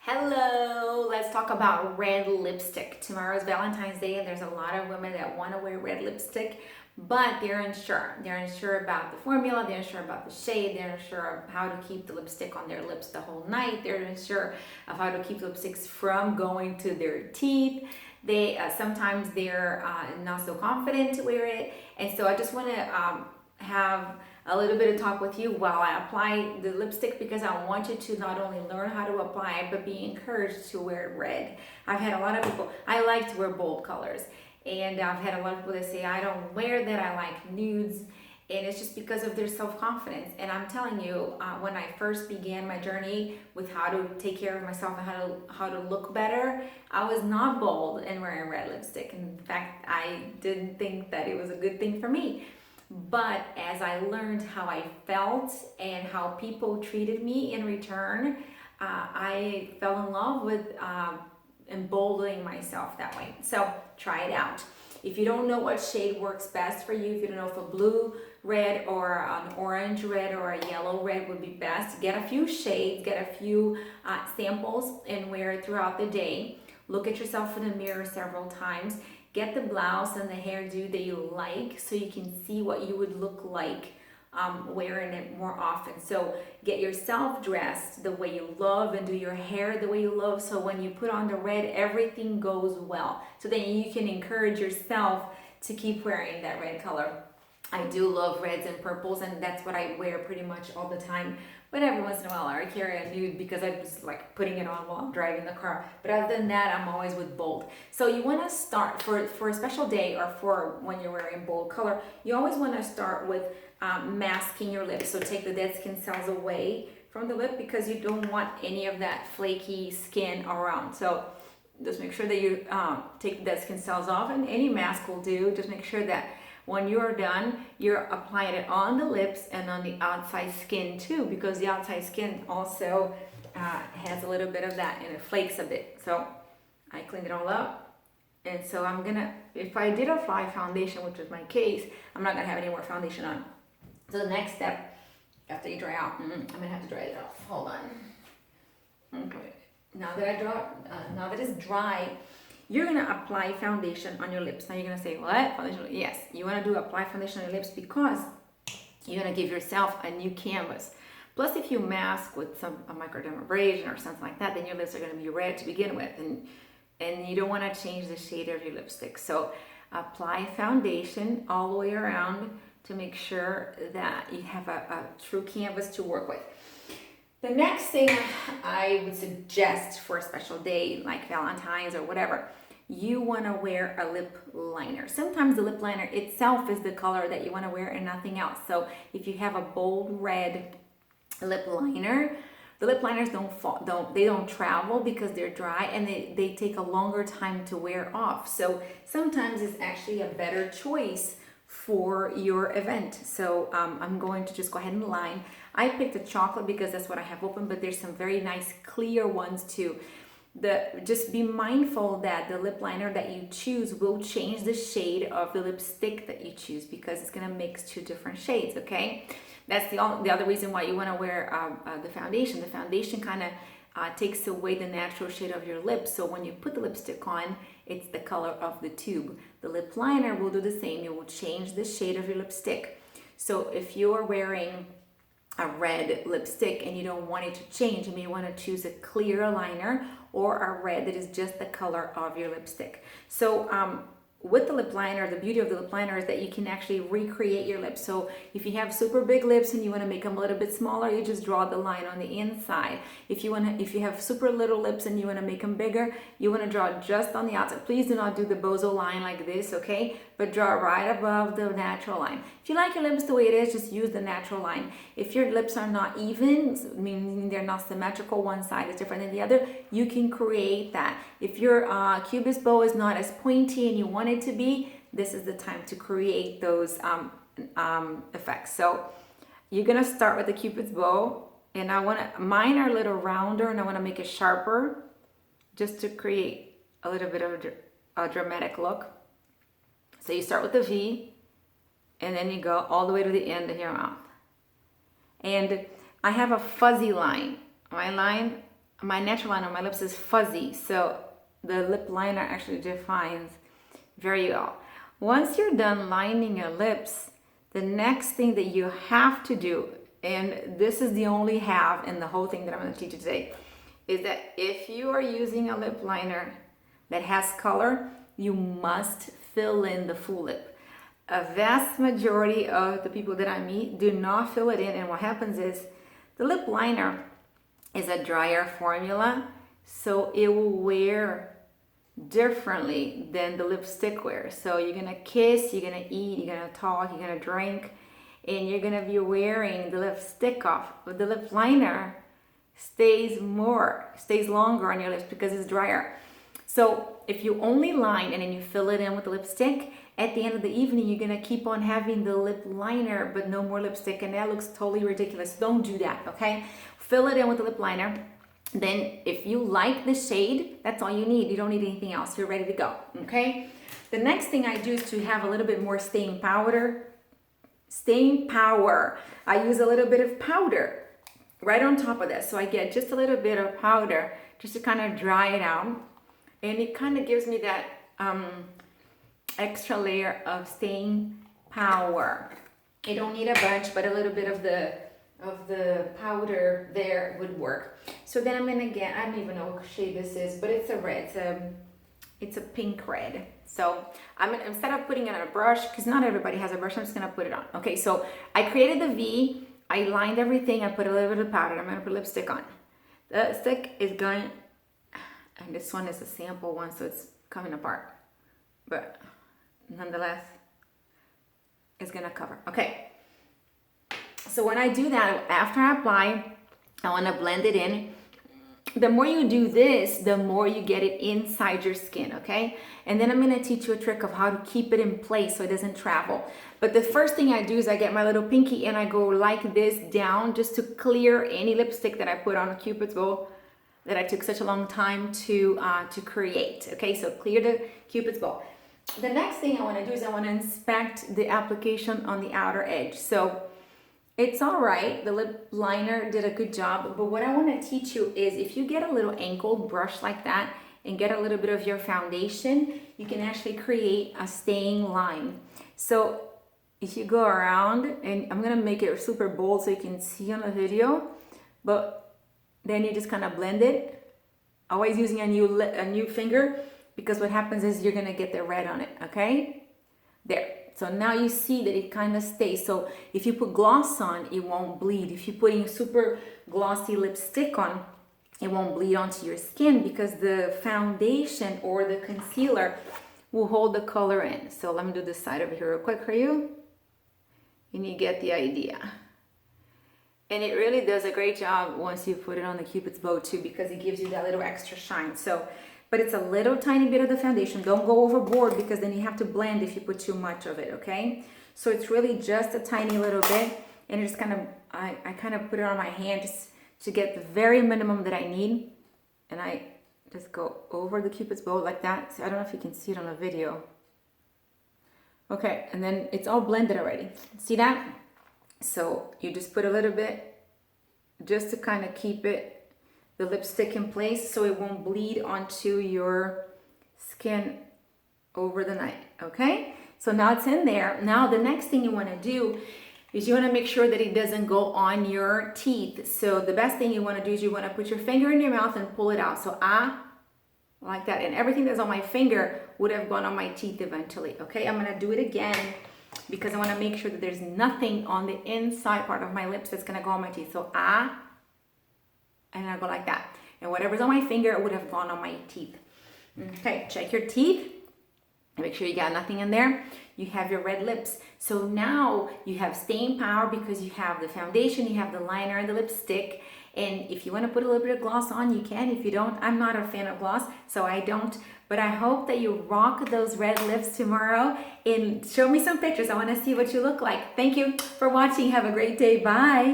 Hello, let's talk about red lipstick. Tomorrow's Valentine's Day, and there's a lot of women that want to wear red lipstick, but they're unsure. They're unsure about the formula, they're unsure about the shade, they're unsure of how to keep the lipstick on their lips the whole night, they're unsure of how to keep lipsticks from going to their teeth. They sometimes they're not so confident to wear it, and so I just want to have a little bit of talk with you while I apply the lipstick, because I want you to not only learn how to apply it but be encouraged to wear red. I've had a lot of people, I like to wear bold colors, and I've had a lot of people that say I don't wear that, I like nudes, and it's just because of their self-confidence. And I'm telling you, when I first began my journey with how to take care of myself and how to look better, I was not bold and wearing red lipstick. In fact, I didn't think that it was a good thing for me. But as I learned how I felt and how people treated me in return, I fell in love with emboldening myself that way. So try it out. If you don't know what shade works best for you, if you don't know if a blue red or an orange red or a yellow red would be best, get a few shades, get a few samples, and wear it throughout the day. Look at yourself in the mirror several times. Get the blouse and the hairdo that you like so you can see what you would look like wearing it more often. So get yourself dressed the way you love and do your hair the way you love, so when you put on the red, everything goes well. So then you can encourage yourself to keep wearing that red color. I do love reds and purples, and that's what I wear pretty much all the time. But every once in a while, I carry a nude because I'm just like putting it on while I'm driving the car. But other than that, I'm always with bold. So you want to start for a special day, or for when you're wearing bold color, you always want to start with masking your lips. So take the dead skin cells away from the lip, because you don't want any of that flaky skin around. So just make sure that you take the dead skin cells off, and any mask will do. Just make sure that when you're done, you're applying it on the lips and on the outside skin too, because the outside skin also has a little bit of that, and it flakes a bit. So I cleaned it all up, and so I'm gonna, if I did apply foundation, which is my case, I'm not gonna have any more foundation on. So the next step, after you dry out, I'm gonna have to dry it off. Hold on. Okay. Now that it's dry, you're gonna apply foundation on your lips. Now you're gonna say, what? Foundation? Yes, you wanna apply foundation on your lips because you're gonna give yourself a new canvas. Plus, if you mask with a microdermabrasion or something like that, then your lips are gonna be red to begin with, and you don't wanna change the shade of your lipstick. So apply foundation all the way around to make sure that you have a true canvas to work with. The next thing I would suggest for a special day like Valentine's or whatever, you want to wear a lip liner. Sometimes the lip liner itself is the color that you want to wear and nothing else. So if you have a bold red lip liner, the lip liners don't travel because they're dry, and they take a longer time to wear off. So sometimes it's actually a better choice for your event. So I'm going to just go ahead and line. I picked a chocolate because that's what I have open, but there's some very nice clear ones too. Just be mindful that the lip liner that you choose will change the shade of the lipstick that you choose, because it's gonna mix two different shades, okay? That's the other reason why you wanna wear the foundation. The foundation kind of takes away the natural shade of your lips. So when you put the lipstick on, it's the color of the tube. The lip liner will do the same. It will change the shade of your lipstick. So if you're wearing a red lipstick and you don't want it to change, you may want to choose a clear liner or a red that is just the color of your lipstick. So with the lip liner, the beauty of the lip liner is that you can actually recreate your lips. So if you have super big lips and you want to make them a little bit smaller, you just draw the line on the inside. If you have super little lips and you want to make them bigger, you want to draw just on the outside. Please do not do the bozo line like this, okay? But draw right above the natural line. If you like your lips the way it is, just use the natural line. If your lips are not even, meaning they're not symmetrical, one side is different than the other, you can create that. If your cupid's bow is not as pointy and you want it to be, this is the time to create those effects. So you're gonna start with the cupid's bow, and mine are a little rounder, and I want to make it sharper just to create a little bit of a dramatic look. So you start with the V, and then you go all the way to the end of your mouth. And I have a fuzzy line. My line my natural line on my lips is fuzzy, so the lip liner actually defines very well. Once you're done lining your lips, the next thing that you have to do, and this is the only have in the whole thing that I'm going to teach you today, is that if you are using a lip liner that has color, you must fill in the full lip. A vast majority of the people that I meet do not fill it in, and what happens is the lip liner is a drier formula, so it will wear differently than the lipstick wears. So you're gonna kiss, you're gonna eat, you're gonna talk, you're gonna drink, and you're gonna be wearing the lipstick off. But the lip liner stays longer on your lips because it's drier. So if you only line and then you fill it in with the lipstick, at the end of the evening, you're gonna keep on having the lip liner, but no more lipstick, and that looks totally ridiculous. Don't do that, okay? Fill it in with the lip liner. Then if you like the shade, that's all you need. You don't need anything else. You're ready to go, okay? The next thing I do is to have a little bit more staying powder. Staying power. I use a little bit of powder right on top of this. So I get just a little bit of powder just to kind of dry it out. And it kind of gives me that extra layer of staying power. You don't need a bunch, but a little bit of the powder there would work. So then I'm gonna get, I don't even know what shade this is, but it's a red, it's a pink red. So I'm gonna, instead of putting it on a brush, because not everybody has a brush, I'm just gonna put it on. Okay, so I created the V, I lined everything, I put a little bit of powder, I'm gonna put lipstick on. The stick is going, and this one is a sample one, so it's coming apart, but nonetheless, it's gonna cover. Okay. So when I do that, after I apply, I want to blend it in. The more you do this, the more you get it inside your skin, okay? And then I'm going to teach you a trick of how to keep it in place so it doesn't travel. But the first thing I do is I get my little pinky and I go like this down just to clear any lipstick that I put on a Cupid's bow that I took such a long time to create, okay? So clear the Cupid's bow. The next thing I want to do is I want to inspect the application on the outer edge. So it's all right, the lip liner did a good job, but what I want to teach you is if you get a little angled brush like that and get a little bit of your foundation, you can actually create a staying line. So if you go around, and I'm going to make it super bold so you can see on the video, but then you just kind of blend it, always using a new finger, because what happens is you're going to get the red on it, okay? There. So now you see that it kind of stays. So if you put gloss on, it won't bleed. If you're putting super glossy lipstick on, it won't bleed onto your skin because the foundation or the concealer will hold the color in. So let me do this side over here real quick for you. And you get the idea. And it really does a great job once you put it on the Cupid's bow too, because it gives you that little extra shine. So, but it's a little tiny bit of the foundation. Don't go overboard because then you have to blend if you put too much of it, okay? So it's really just a tiny little bit, and it just kind of, I kind of put it on my hand just to get the very minimum that I need. And I just go over the Cupid's bow like that. So I don't know if you can see it on the video. Okay, and then it's all blended already. See that? So you just put a little bit just to kind of keep it, the lipstick in place so it won't bleed onto your skin over the night, okay? So now it's in there. Now the next thing you want to do is you want to make sure that it doesn't go on your teeth. So the best thing you want to do is you want to put your finger in your mouth and pull it out. So like that. And everything that's on my finger would have gone on my teeth eventually, okay? I'm going to do it again because I want to make sure that there's nothing on the inside part of my lips that's going to go on my teeth. So and I go like that. And whatever's on my finger would have gone on my teeth. Okay, check your teeth. Make sure you got nothing in there. You have your red lips. So now you have staying power because you have the foundation, you have the liner and the lipstick. And if you want to put a little bit of gloss on, you can. If you don't, I'm not a fan of gloss, so I don't. But I hope that you rock those red lips tomorrow and show me some pictures. I want to see what you look like. Thank you for watching. Have a great day. Bye.